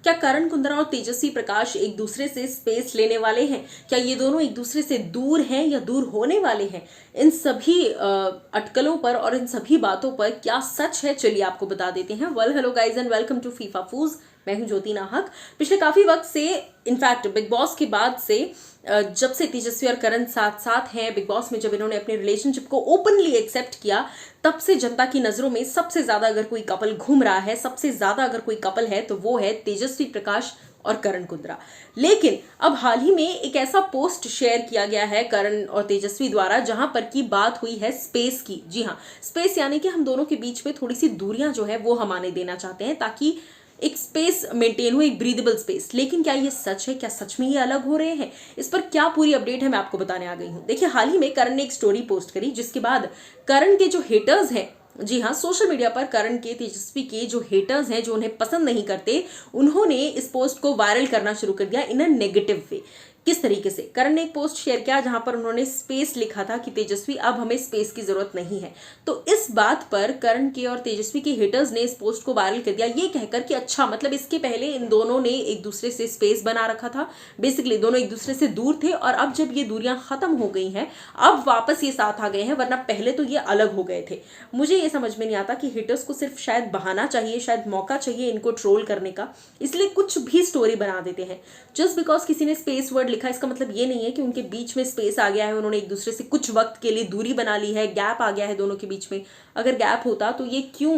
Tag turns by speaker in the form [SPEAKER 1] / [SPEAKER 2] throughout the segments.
[SPEAKER 1] क्या करण कुंद्रा और तेजस्वी प्रकाश एक दूसरे से स्पेस लेने वाले हैं? क्या ये दोनों एक दूसरे से दूर हैं या दूर होने वाले हैं? इन सभी अटकलों पर और इन सभी बातों पर क्या सच है, चलिए आपको बता देते हैं। Well, hello guys and welcome to FIFA Fooz. मैं हूं ज्योति नाहक। पिछले काफी वक्त से, इनफैक्ट बिग बॉस के बाद से, जब से तेजस्वी और करण साथ साथ हैं बिग बॉस में, जब इन्होंने अपने रिलेशनशिप को ओपनली एक्सेप्ट किया, तब से जनता की नजरों में सबसे ज्यादा अगर कोई कपल घूम रहा है, सबसे ज्यादा अगर कोई कपल है तो वो है तेजस्वी प्रकाश और करण कुंद्रा। लेकिन अब हाल ही में एक ऐसा पोस्ट शेयर किया गया है करण और तेजस्वी द्वारा, जहां पर की बात हुई है स्पेस की। जी हाँ, स्पेस यानी कि हम दोनों के बीच में थोड़ी सी दूरियां जो है वो हम आने देना चाहते हैं, ताकि एक स्पेस मेंटेन हो, एक ब्रीदेबल स्पेस। लेकिन क्या ये सच है? क्या सच में ये अलग हो रहे हैं? इस पर क्या पूरी अपडेट है, मैं आपको बताने आ गई हूं। देखिए, हाल ही में करण ने एक स्टोरी पोस्ट करी, जिसके बाद करण के जो हेटर्स हैं, जी हाँ, सोशल मीडिया पर करण के, तेजस्वी के जो हेटर्स हैं, जो उन्हें पसंद नहीं करते, उन्होंने इस पोस्ट को वायरल करना शुरू कर दिया इन अ नेगेटिव वे। किस तरीके से? करण ने एक पोस्ट शेयर किया जहां पर उन्होंने स्पेस लिखा था कि तेजस्वी, अब हमें स्पेस की जरूरत नहीं है। तो इस बात पर करण के और तेजस्वी के हेटर्स ने इस पोस्ट को वायरल कर दिया, ये कहकर कि अच्छा, मतलब इसके पहले इन दोनों ने एक दूसरे से स्पेस बना रखा था, बेसिकली दोनों एक दूसरे से दूर थे, और अब जब ये दूरियां खत्म हो गई हैं, अब वापस ये साथ आ गए हैं, वरना पहले तो ये अलग हो गए थे। मुझे ये समझ में नहीं आता कि हेटर्स को सिर्फ शायद बहाना चाहिए, शायद मौका चाहिए इनको ट्रोल करने का, इसलिए कुछ भी स्टोरी बना देते हैं। जस्ट बिकॉज किसी ने स्पेस वर्ड लिखा, इसका मतलब ये नहीं है कि उनके बीच में स्पेस आ गया है, उन्होंने एक दूसरे से कुछ वक्त के लिए दूरी बना ली है, गैप आ गया है दोनों के बीच में। अगर गैप होता तो ये क्यों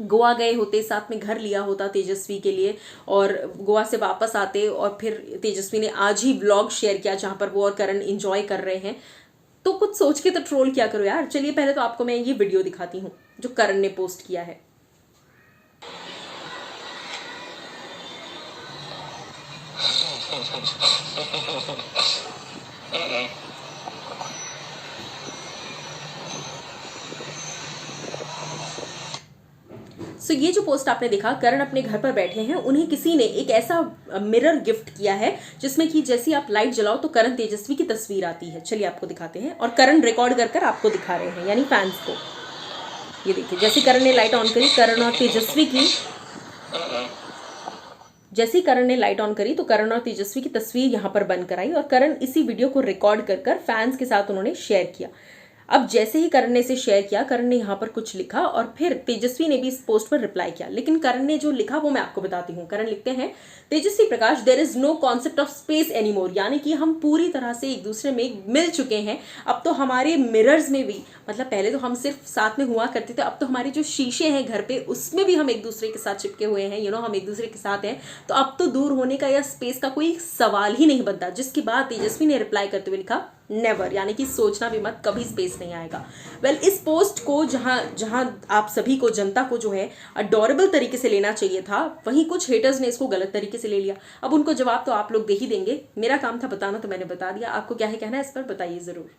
[SPEAKER 1] गोवा गए होते, साथ में घर लिया होता तेजस्वी के लिए, और गोवा से वापस आते, और फिर तेजस्वी ने आज ही व्लॉग शेयर किया जहां पर वो और करण एंजॉय कर रहे हैं। तो कुछ सोच के तो ट्रोल किया करो यार। चलिए, पहले तो आपको मैं ये वीडियो दिखाती हूँ जो करण ने पोस्ट किया है। सो ये जो पोस्ट आपने देखा, करण अपने घर पर बैठे हैं, उन्हें किसी ने एक ऐसा मिरर गिफ्ट किया है जिसमें कि जैसे आप लाइट जलाओ तो करण तेजस्वी की तस्वीर आती है। चलिए आपको दिखाते हैं, और करण रिकॉर्ड कर कर आपको दिखा रहे हैं, यानी फैंस को। ये देखिए, जैसे करण ने लाइट ऑन करी, करण और तेजस्वी की, जैसे ही करण ने लाइट ऑन करी तो करण और तेजस्वी की तस्वीर यहां पर बनकर आई, और करण इसी वीडियो को रिकॉर्ड कर कर फैंस के साथ उन्होंने शेयर किया। अब जैसे ही करण ने इसे शेयर किया, करण ने यहाँ पर कुछ लिखा, और फिर तेजस्वी ने भी इस पोस्ट पर रिप्लाई किया। लेकिन करण ने जो लिखा वो मैं आपको बताती हूँ। करण लिखते हैं, Tejasswi Prakash, there is no concept of space anymore, यानी कि हम पूरी तरह से एक दूसरे में मिल चुके हैं। अब तो हमारे मिरर्स में भी, मतलब पहले तो हम सिर्फ साथ में हुआ करते थे, अब तो हमारे जो शीशे हैं घर पे, उसमें भी हम एक दूसरे के साथ चिपके हुए हैं, हम एक दूसरे के साथ हैं। तो अब तो दूर होने का या स्पेस का कोई सवाल ही नहीं बनता। जिसके बाद तेजस्वी ने रिप्लाई करते हुए लिखा, नेवर, यानी कि सोचना भी मत, कभी स्पेस नहीं आएगा। वेल, इस पोस्ट को जहां जहां आप सभी को, जनता को जो है अडोरेबल तरीके से लेना चाहिए था, वहीं कुछ हेटर्स ने इसको गलत तरीके से ले लिया। अब उनको जवाब तो आप लोग दे ही देंगे, मेरा काम था बताना, तो मैंने बता दिया। आपको क्या है कहना है इस पर, बताइए जरूर।